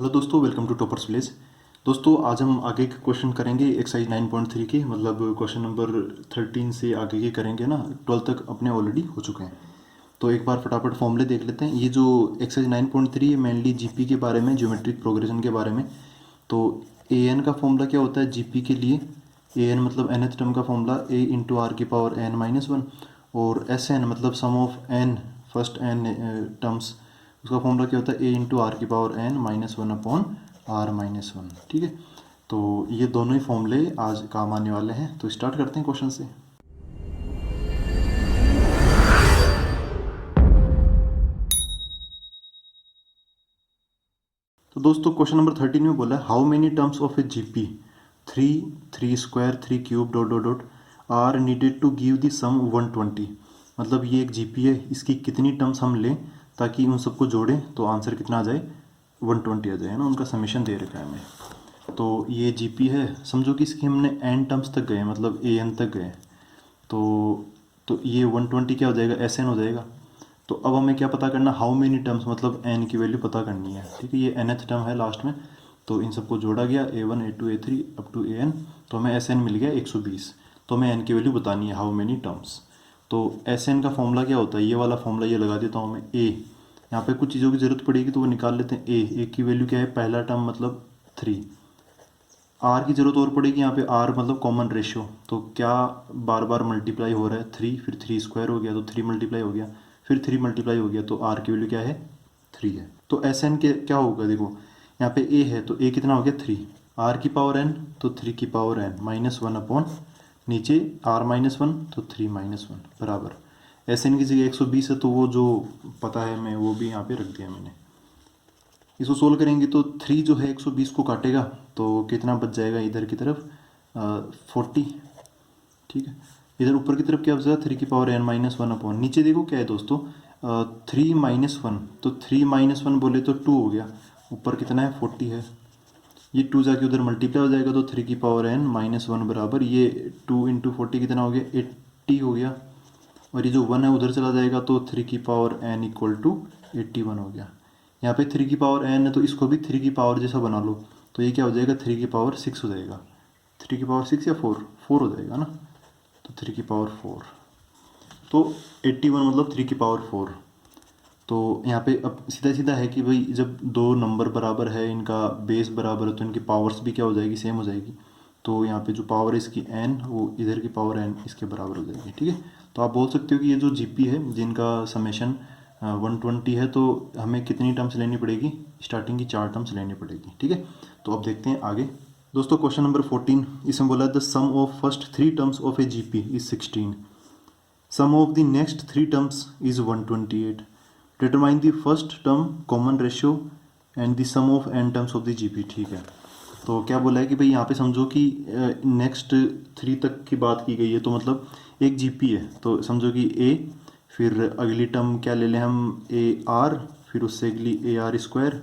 Hello दोस्तों, welcome to toppers village. दोस्तों आज हम आगे के क्वेश्चन करेंगे एक्सरसाइज 9.3 के, मतलब क्वेश्चन नंबर 13 से आगे के करेंगे ना। 12 तक अपने ऑलरेडी हो चुके हैं, तो एक बार फटाफट फॉर्मूले देख लेते हैं। ये जो एक्सरसाइज 9.3 है मेनली जीपी के बारे में, ज्योमेट्रिक प्रोग्रेशन के बारे में। तो ए एन का फॉर्मूला क्या होता है जीपी के लिए? ए एन मतलब nth टर्म का फॉर्मूला ए इंटू आर की पावर एन माइनस वन, और एस एन मतलब sum of n first n terms, उसका फॉर्मूला क्या होता है ए इंटू आर की power N minus one upon r minus one. ठीक है, तो ये दोनों ही फॉर्मूले आज काम आने वाले हैं। तो स्टार्ट करते हैं क्वेश्चन से। तो दोस्तों क्वेश्चन नंबर 13 में बोला how many terms of a GP 3 square 3 cube dot dot dot are needed to give the sum 120। मतलब ये एक जीपी है, इसकी कितनी टर्म्स हम लें ताकि उन सबको जोड़ें तो आंसर कितना आ जाए? 120 आ जाए, है ना। उनका समेशन दे रखा है हमें। तो ये जीपी है, समझो कि इसकी हमने एन टर्म्स तक गए, मतलब ए एन तक गए। तो ये 120 क्या हो जाएगा? एस एन हो जाएगा। तो अब हमें क्या पता करना? हाउ मेनी टर्म्स, मतलब एन की वैल्यू पता करनी है। ठीक है, ये nth टर्म है लास्ट में, तो इन सबको जोड़ा गया a1 a2 a3 up to an, तो हमें एस एन मिल गया 120। तो हमें एन की वैल्यू बतानी है, हाउ मेनी टर्म्स। तो एस एन का फॉर्मूला क्या होता है? ये वाला फॉर्मूला ये लगा देता हूँ मैं। ए यहाँ पे कुछ चीज़ों की ज़रूरत पड़ेगी तो वो निकाल लेते हैं। ए की वैल्यू क्या है? पहला टर्म मतलब 3। आर की ज़रूरत और पड़ेगी यहाँ पे, आर मतलब कॉमन रेशियो। तो क्या बार बार मल्टीप्लाई हो रहा है? 3, फिर 3 स्क्वायर हो गया तो 3 मल्टीप्लाई हो गया, फिर 3 मल्टीप्लाई हो गया, तो आर की वैल्यू क्या है? 3 है। तो एस एन के क्या होगा? देखो यहाँ पे ए है तो ए कितना हो गया? 3। आर की पावर एन तो 3 की power N minus one upon नीचे आर माइनस वन तो 3 माइनस वन बराबर एस एन की जगह 120 है, तो वो जो पता है मैं वो भी यहाँ पे रख दिया मैंने। इसको सोल्व करेंगे तो 3 जो है 120 को काटेगा तो कितना बच जाएगा इधर की तरफ? 40। ठीक है, इधर ऊपर की तरफ क्या बचेगा? 3 की power N minus one upon नीचे देखो क्या है दोस्तों? 3 माइनस वन, तो 3 माइनस वन बोले तो 2 हो गया। ऊपर कितना है? 40 है। ये 2 जाके उधर मल्टीप्लाई हो जाएगा तो 3 की पावर एन माइनस वन बराबर ये 2 इंटू 40 कितना हो गया? 80 हो गया। और ये जो 1 है उधर चला जाएगा तो 3 की पावर एन इक्वल टू 81 हो गया। यहाँ पे 3 की पावर एन है तो इसको भी 3 की पावर जैसा बना लो, तो ये क्या हो जाएगा? 3 की पावर 6 हो जाएगा। 3 की पावर 6 या 4 हो जाएगा ना, तो 3 की पावर 4। तो 81 मतलब 3 की पावर 4। तो यहाँ पे अब सीधा सीधा है कि भाई जब दो नंबर बराबर है, इनका बेस बराबर है, तो इनकी पावर्स भी क्या हो जाएगी? सेम हो जाएगी। तो यहाँ पे जो पावर है इसकी n, वो इधर की पावर n इसके बराबर हो जाएगी। ठीक है, तो आप बोल सकते हो कि ये जो जीपी है जिनका समेशन 120 है, तो हमें कितनी टर्म्स लेनी पड़ेगी? स्टार्टिंग की 4 टर्म्स लेनी पड़ेगी। ठीक है, तो अब देखते हैं आगे। दोस्तों क्वेश्चन नंबर 14, इसमें बोला the sum of first 3 terms of a GP is 16, sum of the next 3 terms is 128, determine the first term common ratio and the sum of N terms of the GP. ठीक है, तो क्या बोला है कि भाई यहाँ पे समझो कि नेक्स्ट 3 तक की बात की गई है, तो मतलब एक जीपी है, तो समझो कि ए, फिर अगली टर्म क्या ले लें हम? ए आर, फिर उससे अगली ए आर स्क्वायर,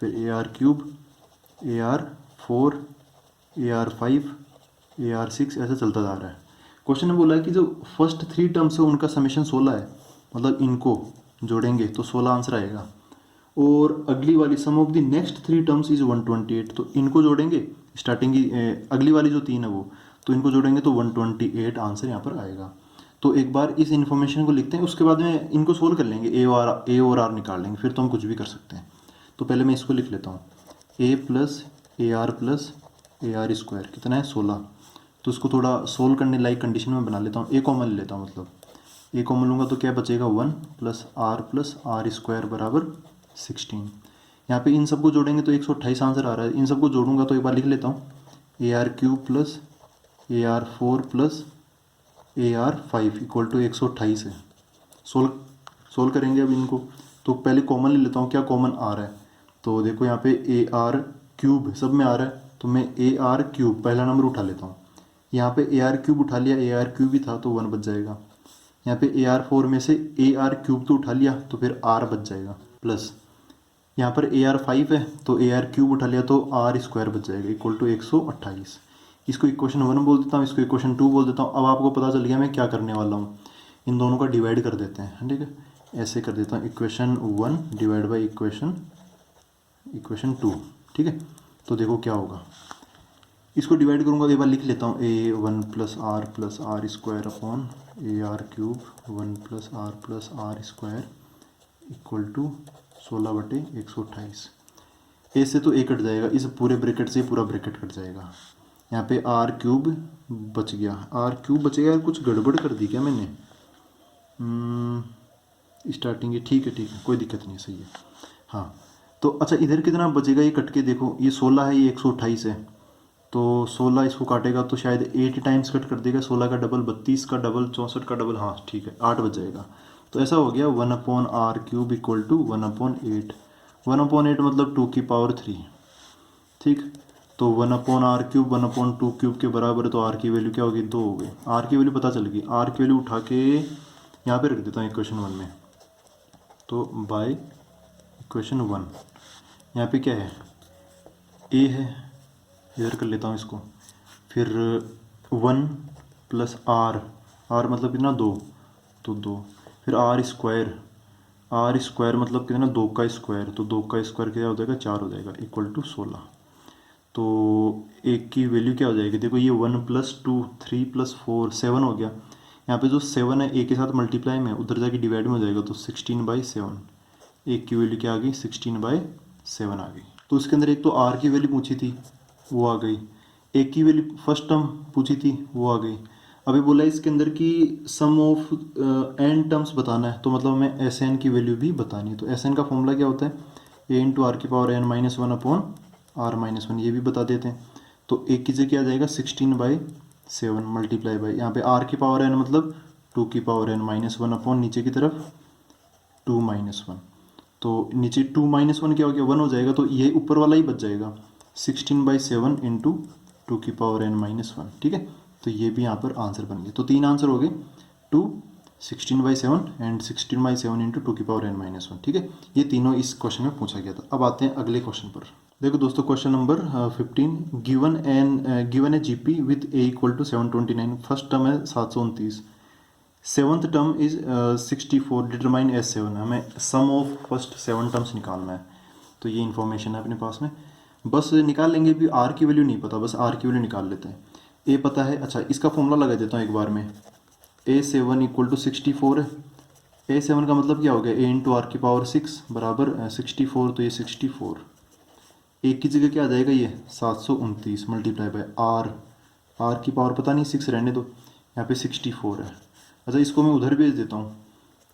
फिर A are cube, A R 4, A R 5, A R 6, ऐसा चलता जा रहा है। क्वेश्चन में बोला है कि जो फर्स्ट 3 टर्म्स है उनका समेशन 16 है, मतलब इनको जोड़ेंगे तो 16 आंसर आएगा। और अगली वाली sum of the next 3 terms is 128, तो इनको जोड़ेंगे स्टार्टिंग की अगली वाली जो 3 है वो, तो इनको जोड़ेंगे तो 128 आंसर यहाँ पर आएगा। तो एक बार इस इन्फॉर्मेशन को लिखते हैं, उसके बाद में इनको सोल्व कर लेंगे, ए और आर निकाल लेंगे, फिर तो हम कुछ भी कर सकते हैं। तो पहले मैं इसको लिख लेता हूँ, ए प्लस ए आर स्क्वायर कितना है? 16। तो इसको थोड़ा सोल्व करने लाइक कंडीशन में बना लेता हूँ। ए कॉमन ले लेता हूँ, मतलब ए कॉमन लूँगा तो क्या बचेगा? 1 प्लस आर स्क्वायर बराबर 16। यहाँ पे इन सबको जोड़ेंगे तो 128 आंसर आ रहा है। इन सबको जोड़ूंगा तो एक बार लिख लेता हूँ, A are cube plus A R 4 plus A R 5 equal to 128 है। सोल्व करेंगे अब इनको, तो पहले कॉमन ले लेता हूँ। क्या कॉमन आ रहा है? तो देखो यहाँ पे ए आर क्यूब सब में आ रहा है, तो मैं ए आर क्यूब पहला नंबर उठा लेता हूँ। यहाँ पे ए आर क्यूब उठा लिया, ए आर क्यूब ही था तो 1 बच जाएगा। यहाँ पे ए आर 4 में से ए आर क्यूब तो उठा लिया तो फिर आर बच जाएगा, प्लस यहाँ पर ए आर 5 है तो ए आर क्यूब उठा लिया तो आर स्क्वायर बच जाएगा इक्वल टू 128। इसको इक्वेशन 1 बोल देता हूँ, इसको इक्वेशन 2 बोल देता हूँ। अब आपको पता चल गया मैं क्या करने वाला हूँ, इन दोनों का डिवाइड कर देते हैं। ठीक है, ऐसे कर देता हूँ, इक्वेशन 1 डिवाइड बाई इक्वेशन 2। ठीक है। तो देखो क्या होगा, इसको डिवाइड करूँगा तो एक बार लिख लेता हूँ, a1 + r upon ar³ 1 + r+r² equal to 16/128। A से तो ए कट जाएगा, इस पूरे ब्रैकेट से पूरा ब्रैकेट कट जाएगा। यहाँ पे r³ बच गया, r³ बचेगा। यार कुछ गड़बड़ कर दी क्या मैंने? स्टार्टिंग है, ठीक है कोई दिक्कत नहीं, सही है। हाँ तो अच्छा, इधर कितना बचेगा ये कट के देखो, ये 16 है, ये 128 है, तो 16 इसको काटेगा तो शायद 8 टाइम्स कट कर देगा। 16 का डबल 32 का डबल 64 का डबल, हाँ ठीक है 8 बच जाएगा। तो ऐसा हो गया 1/r³ इक्वल टू 1/8। 1/8 मतलब 2⁻³ ठीक। तो 1/r³ 1/2³ के बराबर है, तो r की वैल्यू क्या होगी? 2 हो गई। r की वैल्यू पता चल गई, r की वैल्यू उठा के यहाँ पे रख देता हूँ इक्वेशन 1 में। तो बाय इक्वेशन 1 यहाँ पे क्या है, a है, इधर कर लेता हूँ इसको, फिर 1 + r मतलब कितना 2, तो 2, फिर r² मतलब कितना 2 का स्क्वायर, तो 2 का स्क्वायर क्या हो जाएगा? 4 हो जाएगा इक्वल टू 16। तो एक की वैल्यू क्या हो जाएगी? देखो ये 1 + 2 3 + 4 7 हो गया। यहाँ पे जो 7 है एक के साथ मल्टीप्लाई में, उधर जाके डिवाइड में हो जाएगा, तो 16/7। एक की वैल्यू क्या आ गई? 16/7 आ गई। तो इसके अंदर एक तो r की वैल्यू पूछी थी वो आ गई, एक की वैल्यू फर्स्ट टर्म पूछी थी वो आ गई। अभी बोला इसके अंदर की सम ऑफ n टर्म्स बताना है, तो मतलब हमें Sn की वैल्यू भी बतानी है। तो Sn का फॉर्मूला क्या होता है? a × r⁻n−1/r−1, ये भी बता देते हैं। तो एक की जगह क्या आ जाएगा? 16/7 मल्टीप्लाई बाई, यहाँ पे r⁻n मतलब 2⁻n−1 अपॉन नीचे की तरफ 2-1। तो नीचे 2-1 क्या हो गया? 1 हो जाएगा, तो ये ऊपर वाला ही बच जाएगा 16/7 इंटू 2⁻n−1, ठीक है। तो ये भी यहाँ पर आंसर बन गया। तो 3 आंसर हो गए, 2 16/7 एंड 16/7 इंटू 2⁻n−1, ठीक है। ये तीनों इस क्वेश्चन में पूछा गया था। अब आते हैं अगले क्वेश्चन पर। देखो दोस्तों, question number 15, given a GP with a equal to 729। First term है 729, seventh term is 64, determine S7। हमें सम ऑफ फर्स्ट 7 टर्म्स निकालना है। तो ये इन्फॉर्मेशन है अपने पास में, बस निकाल लेंगे। भी r की वैल्यू नहीं पता, बस r की वैल्यू निकाल लेते हैं। a पता है, अच्छा इसका फॉर्मूला लगा देता हूँ एक बार में। a7 इक्वल टू 64 है। a7 का मतलब क्या हो गया? a इंटू r⁻6 बराबर 64, तो ये 64। एक की जगह क्या आ जाएगा? ये 729 मल्टीप्लाई बाय r की पावर पता नहीं, 6 रहने दो, यहाँ पे 64 है। अच्छा इसको मैं उधर भेज देता हूँ,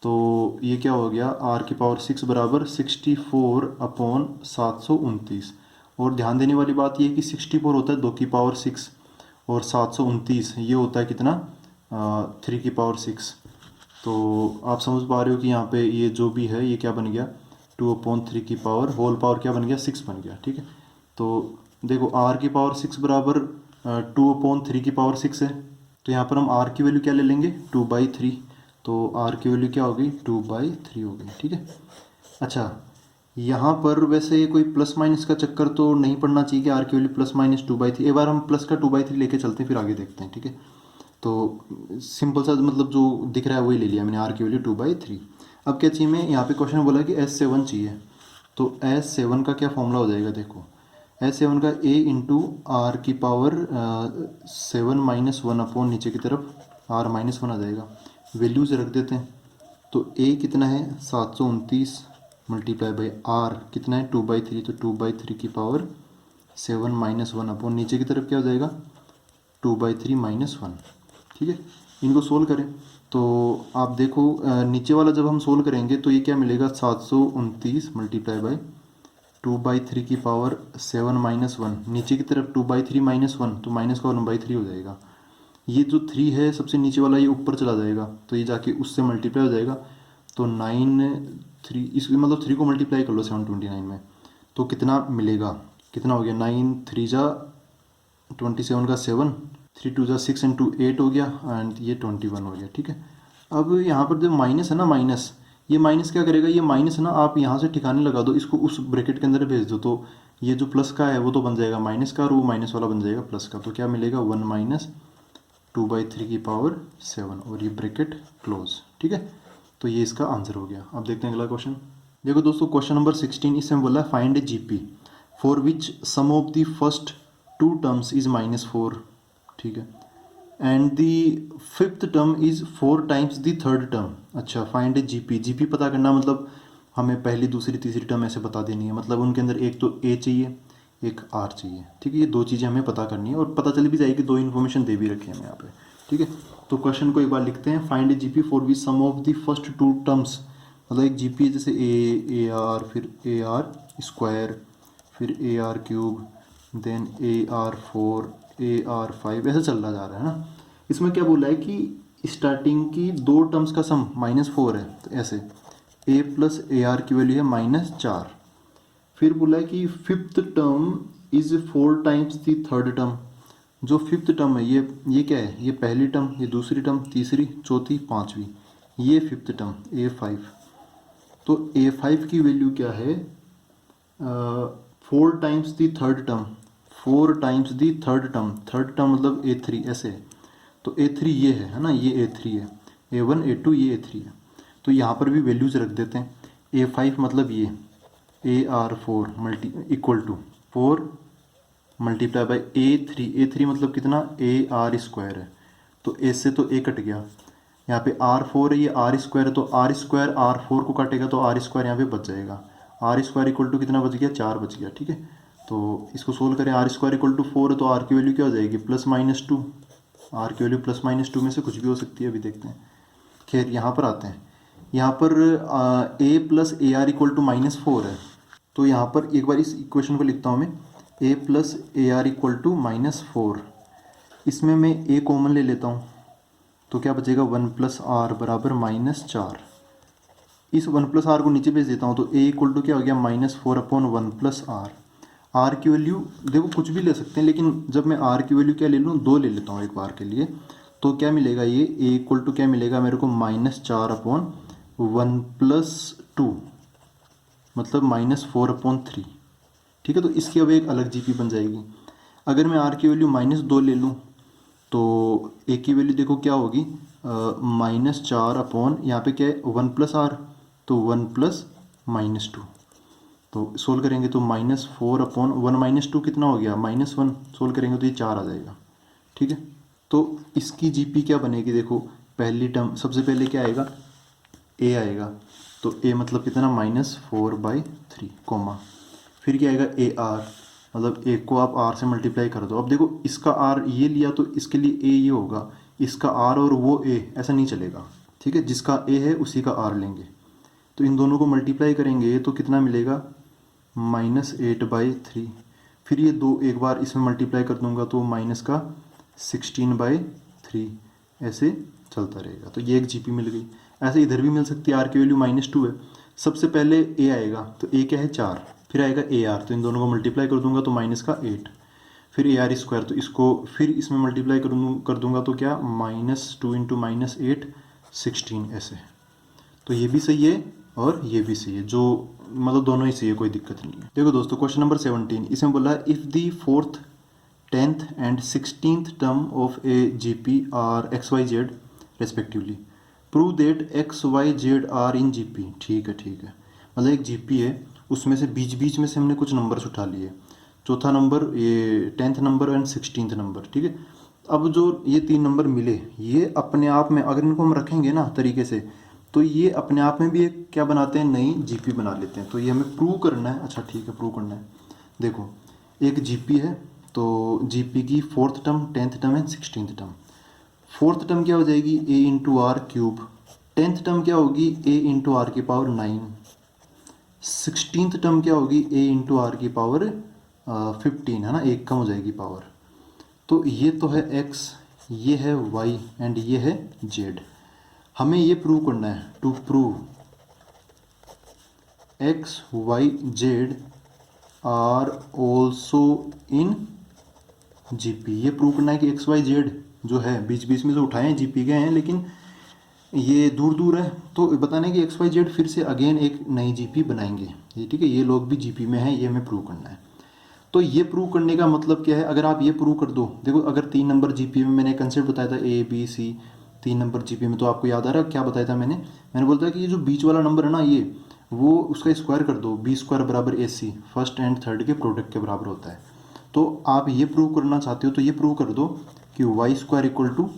तो ये क्या हो गया? r⁻6 बराबर 64/729। और ध्यान देने वाली बात ये है कि 64 होता है 2⁻6 और 729 ये होता है कितना? 3⁻6। तो आप समझ पा रहे हो कि यहाँ पे ये जो भी है ये क्या बन गया? 2/3 की पावर होल पावर क्या बन गया? 6 बन गया, ठीक है। तो देखो r⁻6 बराबर 2/3 की पावर 6 है, तो यहाँ पर हम r की वैल्यू क्या ले लेंगे? 2/3। तो r की वैल्यू क्या हो गई? 2/3 हो गई, ठीक है। अच्छा यहाँ पर वैसे कोई प्लस माइनस का चक्कर तो नहीं पड़ना चाहिए कि r की वैल्यू +-2/3। एक बार हम प्लस का 2/3 लेके चलते हैं, फिर आगे देखते हैं, ठीक है। तो सिंपल सा मतलब जो दिख रहा है वही ले लिया मैंने, r की वैल्यू 2/3। अब क्या चाहिए? मैं यहाँ पे क्वेश्चन बोला कि S7 चाहिए, तो S7 का क्या फॉर्मूला हो जाएगा? देखो S7 का a इंटू r⁻7-1 अपॉन नीचे की तरफ r-1 आ जाएगा। वैल्यूज रख देते हैं, तो a कितना है? 729 मल्टीप्लाई बाई r कितना है? 2/3, तो 2/3 की पावर 7-1 अपॉन नीचे की तरफ क्या हो जाएगा? 2/3-1, ठीक है। इनको सोल्व करें तो आप देखो नीचे वाला जब हम सोल्व करेंगे तो ये क्या मिलेगा? 729 मल्टीप्लाई बाई 2/3 की पावर 7-1, नीचे की तरफ 2/3-1, तो माइनस का 1/3 हो जाएगा। ये जो 3 है सबसे नीचे वाला ये ऊपर चला जाएगा, तो ये जाके उससे मल्टीप्लाई हो जाएगा। तो 9 इस मतलब 3 को मल्टीप्लाई कर लो 729 में, तो कितना मिलेगा? कितना हो गया? 9 3 जा 27 का 7, 3 2 जा 6 इंटू 8 हो गया, एंड ये 21 हो गया, ठीक है। अब यहाँ पर जो माइनस है ना, माइनस, ये माइनस क्या करेगा? ये माइनस ना आप यहाँ से ठिकाने लगा दो, इसको उस ब्रैकेट के अंदर भेज दो, तो ये जो प्लस का है वो तो बन जाएगा माइनस का, और वो माइनस वाला बन जाएगा प्लस का। तो क्या मिलेगा? 1 - 2/3 की पावर 7, और ये ब्रैकेट क्लोज, ठीक है। तो ये इसका आंसर हो गया। अब देखते हैं अगला क्वेश्चन। देखो दोस्तों, क्वेश्चन नंबर 16, इसमें बोला find a GP for which sum of the first two terms is -4, ठीक है, and the fifth term is 4 times the third term. अच्छा, फाइंड जीपी। जीपी पता करना मतलब हमें पहली दूसरी तीसरी टर्म ऐसे बता देनी है, मतलब उनके अंदर एक तो ए चाहिए, एक आर चाहिए, ठीक है। ये दो चीज़ें हमें पता करनी है और पता चल भी जाएगी, दो इन्फॉर्मेशन दे भी रखी है हमें यहाँ पे, ठीक है। तो क्वेश्चन को एक बार लिखते हैं, find GP for which sum of the first two terms, मतलब एक जीपी है जैसे ए आर, फिर ए आर स्क्वायर, फिर A are cube, then A R 4, A R 5, ऐसे चल रहा जा रहा है ना। इसमें क्या बोला है कि स्टार्टिंग की दो टर्म्स का सम -4 है, तो ऐसे ए प्लस ए आर की वैल्यू है -4। फिर बोला है कि fifth term is 4 times the third term. जो फिफ्थ टर्म है ये क्या है, ये पहली टर्म, ये दूसरी टर्म, तीसरी, चौथी, पांचवी, ये फिफ्थ टर्म A5। तो A5 की वैल्यू क्या है, 4 times the third term, 4 times the third term, third term मतलब A3 ऐसे है। तो A3 ये है ना, ये A3 है, A1 A2 ये A3 है। तो यहाँ पर भी वैल्यूज रख देते हैं। A5 मतलब ये AR4 multi equal to 4 multiply by A3 मतलब कितना, AR स्क्वायर है, तो ए से तो ए कट गया, यहाँ पे R4 है, ये आर स्क्वायर है, तो आर स्क्वायर R4 को काटेगा तो आर स्क्वायर यहाँ पे बच जाएगा। आर स्क्वायर इक्वल टू कितना बच गया, 4 बच गया, ठीक है। तो इसको सोल्व करें, आर स्क्वायर इक्वल टू 4 है, तो आर की वैल्यू क्या हो जाएगी, +-2। आर की वैल्यू +-2 में से कुछ भी हो सकती है, अभी देखते हैं। खैर यहाँ पर आते हैं, यहाँ पर a plus A r equal to -4 है, तो यहाँ पर एक बार इस इक्वेशन को लिखता हूँ मैं, a plus A r equal to -4। इसमें मैं ए कॉमन ले लेता हूँ, तो क्या बचेगा, 1 + r बराबर -4। इस 1 + r को नीचे भेज देता हूँ, तो ए इक्वल टू क्या हो गया, -4/1 + r। आर की वैल्यू देखो कुछ भी ले सकते हैं, लेकिन जब मैं आर की वैल्यू क्या ले लूँ, 2 ले लेता हूँ एक बार के लिए, तो क्या मिलेगा, ये ए इक्वल टू क्या मिलेगा मेरे को, -4/1 + 2 मतलब -4/3, ठीक है। तो इसकी अब एक अलग जीपी बन जाएगी। अगर मैं आर की वैल्यू -2 ले लूँ, तो ए की वैल्यू देखो क्या होगी, -4 यहाँ पे क्या है, 1 + r, तो 1 + -2। तो सोल्व करेंगे तो -4/1 -2 कितना हो गया, -1। सोल्व करेंगे तो ये 4 आ जाएगा, ठीक है। तो इसकी जीपी क्या बनेगी, देखो पहली टर्म सबसे पहले क्या आएगा, ए आएगा, तो ए मतलब कितना, -4/3 कोमा, फिर क्या आएगा, ए आर, मतलब ए को आप आर से मल्टीप्लाई कर दो। अब देखो इसका आर ये लिया तो इसके लिए ए ये होगा, इसका आर और वो ए, ऐसा नहीं चलेगा, ठीक है। जिसका ए है उसी का आर लेंगे, तो इन दोनों को मल्टीप्लाई करेंगे तो कितना मिलेगा, -8/3। फिर ये दो एक बार इसमें मल्टीप्लाई कर दूंगा तो -16/3, ऐसे चलता रहेगा। तो ये एक जीपी मिल गई। ऐसे इधर भी मिल सकती है, आर की वैल्यू -2 है, सबसे पहले ए आएगा, तो ए क्या है, 4, फिर आएगा ए आर, तो इन दोनों को मल्टीप्लाई कर दूंगा तो -8, फिर ए आर स्क्वायर, तो इसको फिर इसमें मल्टीप्लाई कर दूंगा तो क्या, -2 × -8 16, ऐसे। तो ये भी सही है और ये भी सही है, जो मतलब दोनों ही सही है, कोई दिक्कत नहीं है। देखो दोस्तों क्वेश्चन नंबर 17, इसमें बोला है if the 4th 10th and 16th term of a G P are XYZ respectively, prove that XYZ are in G P. ठीक है, मतलब एक जी पी है, उसमें से बीच बीच में से हमने कुछ नंबर्स उठा लिए, चौथा नंबर, ये 10th number and 16th number, ठीक है। अब जो ये 3 नंबर मिले, ये अपने आप में अगर इनको हम रखेंगे ना तरीके से, तो ये अपने आप में भी एक क्या बनाते हैं, नई जीपी बना लेते हैं। तो ये हमें प्रूव करना है। अच्छा ठीक है, प्रूव करना है। देखो एक जीपी है, तो जीपी की 4th term, 10th term and 16th term. 4th term क्या हो जाएगी, a × r³। 10th टर्म क्या होगी, a × r⁹ 9। 16th टर्म क्या होगी, a × r⁵15, है ना, एक कम हो जाएगी पावर। तो ये तो है x, ये है y एंड ये है z। हमें ये प्रूव करना है, to prove XYZ are also in GP. ये प्रूव करना है कि XYZ जो है, बीच बीच में जो उठाए हैं जीपी के हैं, लेकिन ये दूर दूर है, तो बताना है कि XYZ फिर से अगेन एक नई जीपी बनाएंगे, ये ठीक है, ये लोग भी जीपी में हैं, ये हमें प्रूव करना है। तो ये प्रूव करने का मतलब क्या है, अगर आप ये प्रूव कर दो, देखो अगर 3 नंबर जीपी में मैंने कंसेप्ट बताया था ABC, 3 नंबर जीपी में, तो आपको याद आ रहा है क्या बताया था मैंने बोला था कि ये जो बीच वाला नंबर है ना, ये वो उसका स्क्वायर कर दो, बी स्क्वायर बराबर ए सी फर्स्ट एंड थर्ड के प्रोडक्ट के बराबर होता है। तो आप ये प्रूव करना चाहते हो तो ये प्रूव कर दो कि Y square equal to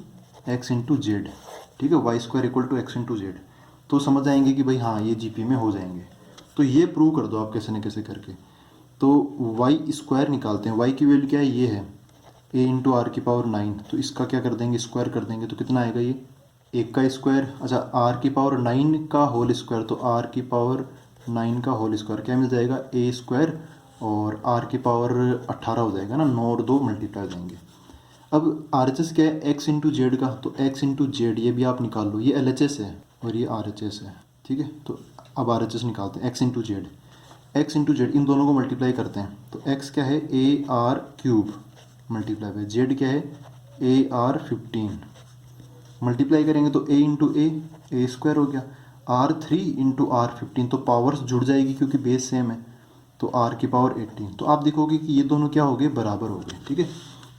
X into Z, ठीक है, Y square equal to X into Z, तो समझ आएंगे कि भाई हाँ ये जीपी में हो जाएंगे। तो ये प्रूव कर दो आप कैसे न कैसे करके। तो वाई स्क्वायर निकालते हैं, वाई की वैल्यू क्या है, ये है ए इंटू आर की पावर 9, तो इसका क्या कर देंगे, स्क्वायर कर देंगे, तो कितना आएगा ये एक का स्क्वायर, अच्छा आर की पावर 9 का होल स्क्वायर, तो आर की पावर 9 का होल स्क्वायर क्या मिल जाएगा, ए स्क्वायर, और आर की पावर 18 हो जाएगा ना, 9 और 2 मल्टीप्लाई हो जाएंगे। अब आर एच एस क्या है, एक्स इंटू जेड का, तो एक्स इंटू जेड ये भी आप निकाल लो, ये एल एच एस है और ये आर एच एस है, ठीक है। तो अब आर एच एस निकालते हैं, x into z, x into z इन दोनों को मल्टीप्लाई करते हैं, तो एक्स क्या है a are cube multiply by z क्या है ए आर 15, मल्टीप्लाई करेंगे तो ए इंटू ए स्क्वायर हो गया, आर 3 इंटू आर 15, तो पावर्स जुड़ जाएगी क्योंकि बेस सेम है, तो आर की पावर 18, तो आप देखोगे कि ये दोनों क्या हो गए, बराबर हो गए, ठीक है।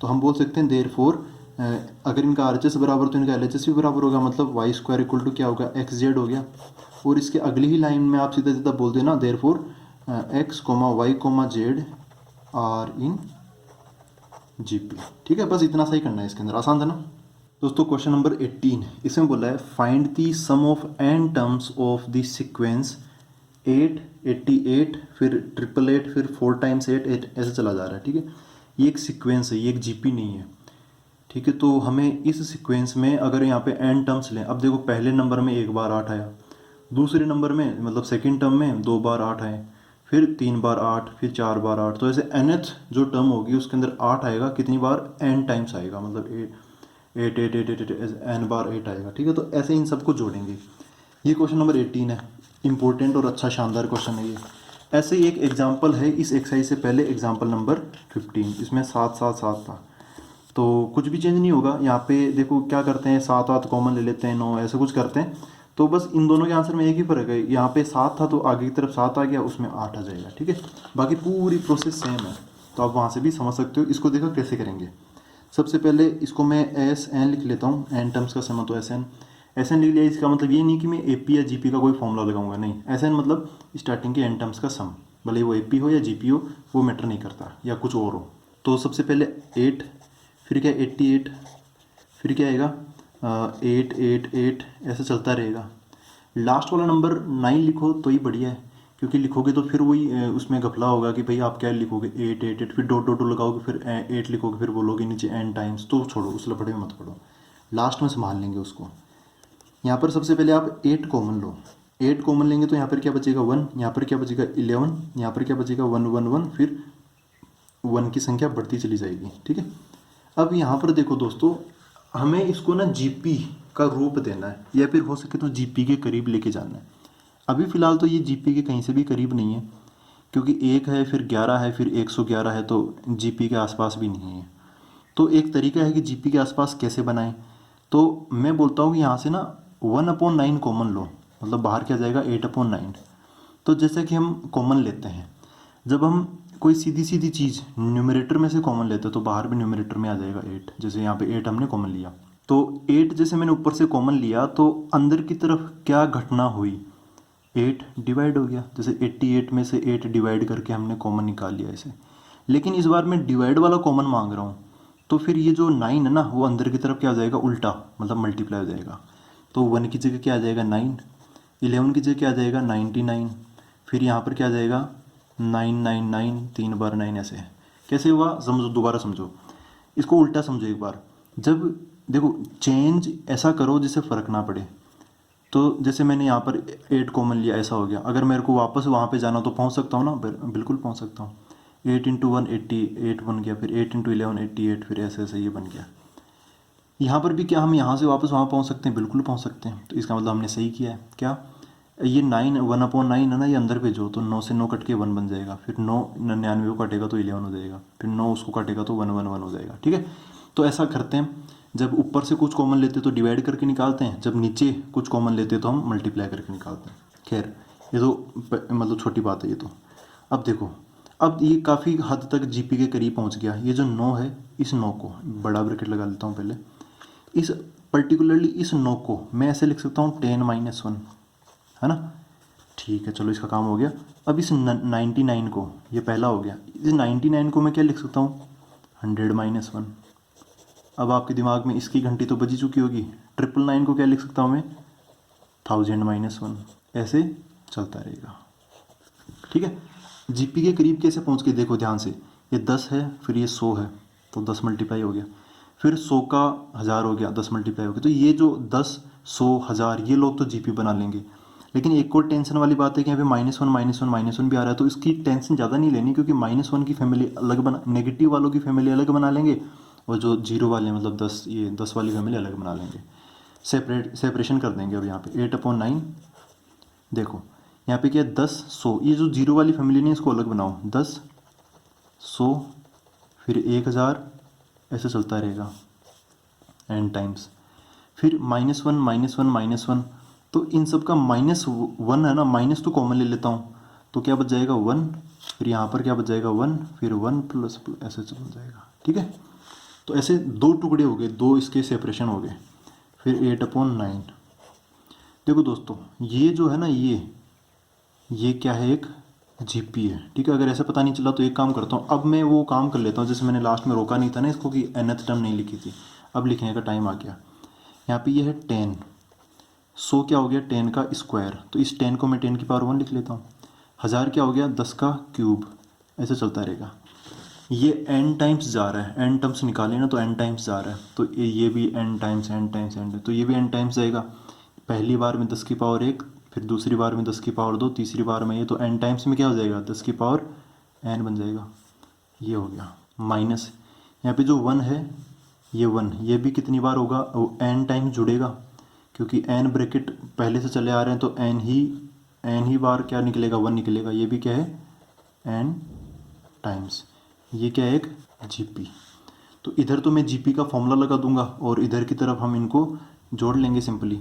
तो हम बोल सकते हैं देयरफॉर अगर इनका आर एच एस बराबर तो इनका एल एच एस भी बराबर होगा, मतलब वाई स्क्वायर इक्वल टू क्या होगा, एक्स जेड हो गया। और इसके अगली ही लाइन में आप सीधा सीधा बोल देना therefore X comma Y comma Z are in GP, ठीक है। बस इतना सही करना है, इसके अंदर आसान था ना दोस्तों। क्वेश्चन नंबर 18 इसमें बोला है find the sum of N terms of the sequence 8 88 फिर 888 फिर 4 टाइम्स 8 8 ऐसे चला जा रहा है, ठीक है। ये एक सीक्वेंस है, ये एक जीपी नहीं है, ठीक है। तो हमें इस सीक्वेंस में अगर यहाँ पे एन टर्म्स लें, अब देखो पहले नंबर में एक बार 8 आया, दूसरे नंबर में मतलब सेकंड टर्म में 2 बार 8 आए, फिर 3 बार 8, फिर 4 बार 8, तो ऐसे nth जो टर्म होगी उसके अंदर 8 आएगा, कितनी बार, n टाइम्स आएगा, मतलब 8 8 8 8 8 n बार 8 आएगा, ठीक है। तो ऐसे इन सबको जोड़ेंगे। ये क्वेश्चन नंबर 18 है, इंपॉर्टेंट और अच्छा शानदार क्वेश्चन है ये। ऐसे ही एक एग्जाम्पल है इस एक्सरसाइज से पहले, एग्जाम्पल नंबर 15, इसमें 7 7 7 था, तो कुछ भी चेंज नहीं होगा। यहाँ पे देखो क्या करते हैं, 7 8 कॉमन ले लेते हैं, 9 ऐसे कुछ करते हैं, तो बस इन दोनों के आंसर में एक ही फ़र्क है, यहाँ पे 7 था तो आगे की तरफ 7 आ गया, उसमें 8 आ जाएगा, ठीक है। बाकी पूरी प्रोसेस सेम है, तो आप वहाँ से भी समझ सकते हो। इसको देखो कैसे करेंगे। सबसे पहले इसको मैं एस एन लिख लेता हूँ, एन टर्म्स का सम, तो एस एन लिख लिया। इसका मतलब ये नहीं कि मैं ए पी या जी पी का कोई फॉर्मूला लगाऊंगा, नहीं, एस एन मतलब स्टार्टिंग के एन टर्म्स का सम, भले वो ए पी हो या जी पी हो, वो मैटर नहीं करता, या कुछ और हो। तो सबसे पहले 8, फिर क्या 88, फिर क्या आएगा 8 8 8, ऐसे चलता रहेगा। लास्ट वाला नंबर 9 लिखो तो ही बढ़िया है, क्योंकि लिखोगे तो फिर वही उसमें घपला होगा कि भाई आप क्या लिखोगे 8 8 8, फिर डॉट डॉट लगाओगे, फिर 8 लिखोगे, फिर बोलोगे नीचे n टाइम्स, तो छोड़ो, उस लफड़े में मत पड़ो, लास्ट में संभाल लेंगे उसको। यहाँ पर सबसे पहले आप 8 कॉमन लो, 8 कॉमन लेंगे तो यहाँ पर क्या बचेगा 1, यहाँ पर क्या बचेगा 11, यहाँ पर क्या बचेगा 1 1 1, फिर 1 की संख्या बढ़ती चली जाएगी, ठीक है। अब यहाँ पर देखो दोस्तों, हमें इसको ना जीपी का रूप देना है, या फिर हो सके तो जीपी के करीब लेके जाना है। अभी फ़िलहाल तो ये जीपी के कहीं से भी करीब नहीं है, क्योंकि 1 है, फिर 11 है, फिर 111 है, तो जीपी के आसपास भी नहीं है। तो एक तरीका है कि जीपी के आसपास कैसे बनाएं, तो मैं बोलता हूँ कि यहाँ से ना 1/9 कॉमन लो, मतलब बाहर क्या जाएगा 8/9। तो जैसे कि हम कॉमन लेते हैं, जब हम कोई सीधी सीधी चीज़ न्यूमरेटर में से कॉमन लेते हैं तो बाहर भी न्यूमरेटर में आ जाएगा 8, जैसे यहाँ पे 8 हमने कॉमन लिया, तो 8 जैसे मैंने ऊपर से कॉमन लिया, तो अंदर की तरफ क्या घटना हुई, 8 डिवाइड हो गया, जैसे 88 में से 8 डिवाइड करके हमने कॉमन निकाल लिया ऐसे। लेकिन इस बार मैं डिवाइड वाला कॉमन मांग रहा हूँ, तो फिर ये जो 9 है ना, वो अंदर की तरफ क्या हो जाएगा, उल्टा, मतलब मल्टीप्लाई हो जाएगा। तो 1 की जगह क्या आ जाएगा 9, 11 की जगह क्या आ जाएगा 99, फिर यहाँ पर क्या आ जाएगा 999, 3 बार 9 ऐसे। कैसे हुआ समझो, दोबारा समझो, इसको उल्टा समझो एक बार। जब देखो चेंज ऐसा करो जिससे फ़र्क ना पड़े, तो जैसे मैंने यहाँ पर 8 कॉमन लिया, ऐसा हो गया। अगर मेरे को वापस वहाँ पे जाना तो पहुँच सकता हूँ ना, बिल्कुल पहुँच सकता हूँ। 8 इंटू 1 88 बन गया, फिर 8 इंटू 11 88, फिर ऐसे ऐसे ये बन गया। यहाँ पर भी क्या हम यहाँ से वापस वहाँ पहुँच सकते हैं, बिल्कुल पहुँच सकते हैं। तो इसका मतलब हमने सही किया है। क्या ये 9 1/9 है ना, ये अंदर भेजो तो 9 से 9 कट के 1 बन जाएगा, फिर 9 99 को कटेगा तो 11 हो जाएगा, फिर 9 उसको कटेगा तो 1 1 1 हो जाएगा, ठीक है। तो ऐसा करते हैं, जब ऊपर से कुछ कॉमन लेते तो डिवाइड करके निकालते हैं, जब नीचे कुछ कॉमन लेते तो हम मल्टीप्लाई करके निकालते हैं। खैर ये तो मतलब छोटी बात है ये तो। अब देखो, अब ये काफ़ी हद तक जीपी के करीब पहुंच गया। ये जो 9 है, इस 9 को बड़ा ब्रैकेट लगा लेता हूँ पहले, इस पर्टिकुलरली इस 9 को मैं ऐसे लिख सकता हूँ 10 - 1, है ना। ठीक है, चलो इसका काम हो गया। अब इस 99 को, ये पहला हो गया, इस 99 को मैं क्या लिख सकता हूँ, 100 माइनस 1। अब आपके दिमाग में इसकी घंटी तो बजी चुकी होगी। 999 को क्या लिख सकता हूँ मैं, 1000 माइनस 1। ऐसे चलता रहेगा। ठीक है, जीपी के करीब कैसे पहुँच के देखो ध्यान से, ये 10 है, फिर ये 100 है तो 10 मल्टीप्लाई हो गया, फिर 100 का 1000 हो गया, 10 मल्टीप्लाई हो गया। तो ये जो 10, 100, 1000 ये लोग तो जीपी बना लेंगे। लेकिन एक और टेंशन वाली बात है कि यहाँ पे -1 -1 -1 भी आ रहा है, तो इसकी टेंशन ज़्यादा नहीं लेनी, क्योंकि -1 की फैमिली अलग बना, नेगेटिव वालों की फैमिली अलग बना लेंगे, और जो जीरो वाले मतलब 10, ये 10 वाली फैमिली अलग बना लेंगे। सेपरेशन कर देंगे अब यहाँ पे 8/9। देखो यहाँ पे क्या है, 10, 100, ये जो जीरो वाली फैमिली नहीं, इसको अलग बनाओ, 10, 100, फिर 1000, ऐसे चलता रहेगा n टाइम्स। फिर -1 -1 -1, तो इन सब का -1 है ना, माइनस तो कॉमन ले लेता हूँ, तो क्या बच जाएगा 1, फिर यहाँ पर क्या बच जाएगा 1, फिर 1 प्लस ऐसे चल जाएगा। ठीक है, तो ऐसे दो टुकड़े हो गए, दो इसके सेपरेशन हो गए। फिर 8/9। देखो दोस्तों, ये जो है ना, ये क्या है, एक जीपी है। ठीक है, अगर ऐसे पता नहीं चला तो एक काम करता हूँ, अब मैं वो काम कर लेता हूँ जैसे मैंने लास्ट में रोका नहीं था ना इसको, कि nth टर्म नहीं लिखी थी, अब लिखने का टाइम आ गया। यहाँ पे ये है 10, 100 क्या हो गया, 10 का स्क्वायर, तो इस 10 को मैं 10 की पावर 1 लिख लेता हूँ। 1000 क्या हो गया, 10 का क्यूब, ऐसे चलता रहेगा। ये n टाइम्स जा रहा है, n टर्म्स निकाले ना तो n टाइम्स जा रहा है, तो ये भी n times n times n, तो ये भी n टाइम्स जाएगा। पहली बार में 10 की पावर 1, फिर दूसरी बार में 10 की पावर 2, तीसरी बार में ये, तो n टाइम्स में क्या हो जाएगा, 10 की पावर n बन जाएगा। ये हो गया माइनस, यहाँ पे जो 1 है, ये 1, ये भी कितनी बार होगा, n टाइम्स जुड़ेगा, क्योंकि n ब्रैकेट पहले से चले आ रहे हैं, तो n ही बार क्या निकलेगा, 1 निकलेगा। ये भी क्या है, n टाइम्स। ये क्या है, एक जीपी। तो इधर तो मैं जीपी का फॉर्मूला लगा दूंगा, और इधर की तरफ हम इनको जोड़ लेंगे सिंपली।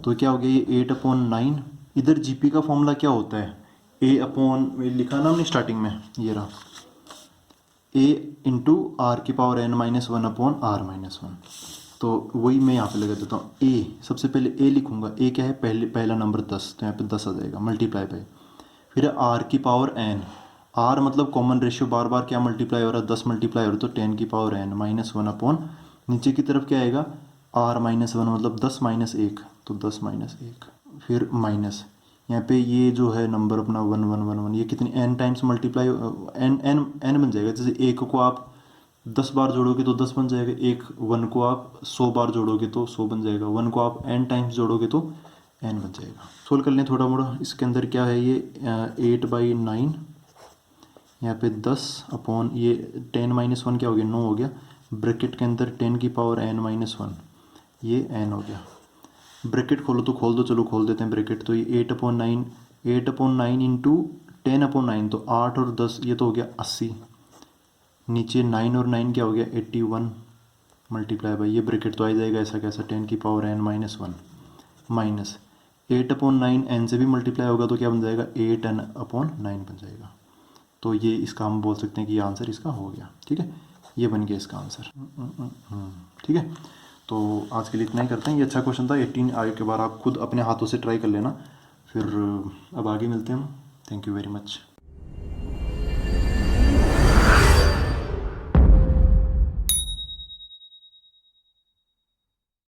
तो क्या हो गया, ये 8/9। इधर जीपी का फॉर्मूला क्या होता है, लिखा ना हमने स्टार्टिंग में, ये रहा, a इंटू आर की पावर n-1/r-1। तो वही मैं यहाँ पे लगा देता हूँ, a सबसे पहले a लिखूंगा, a क्या है, पहला नंबर 10, तो यहाँ पे 10 आ जाएगा, मल्टीप्लाई बाय, फिर r की पावर n, r मतलब कॉमन रेशियो, बार बार क्या मल्टीप्लाई हो रहा है, 10 मल्टीप्लाई हो रहा है, तो 10 की पावर n -1 नीचे की तरफ क्या आएगा, r-1 मतलब 10 - 1, तो 10 - 1, फिर माइनस, यहाँ पे ये जो है नंबर अपना 1 1 1 1, ये कितनी n टाइम्स मल्टीप्लाई, n बन जाएगा। जैसे एक को आप 10 बार जोड़ोगे तो 10 बन जाएगा, एक 1 को आप 100 बार जोड़ोगे तो 100 बन जाएगा, 1 को आप n टाइम्स जोड़ोगे तो n बन जाएगा। सोल्व कर लें थोड़ा मोड़ा, इसके अंदर क्या है, ये 8/9, यहाँ पे 10 ये 10 - 1 क्या हो गया, 9 हो गया, ब्रैकेट के अंदर 10 की पावर n-1, ये n हो गया। ब्रैकेट खोलो तो खोल दो, चलो खोल देते हैं ब्रैकेट, तो ये 8/9 इंटू 10/9, तो 8 और 10, ये तो हो गया 80, नीचे 9 और 9 क्या हो गया, 81, मल्टीप्लाई बाई, ये ब्रैकेट तो आ जाएगा ऐसा कैसा, 10 की पावर n-1 माइनस 8/9, n से भी मल्टीप्लाई होगा तो क्या बन जाएगा, 8n/9 बन जाएगा। तो ये इसका हम बोल सकते हैं कि ये आंसर इसका हो गया। ठीक है, ये बन गया इसका आंसर। ठीक है, तो आज के लिए इतना ही करते हैं। ये अच्छा क्वेश्चन था। 18 आगे के बार आप खुद अपने हाथों से ट्राई कर लेना। फिर अब आगे मिलते हैं हम। Thank you very much.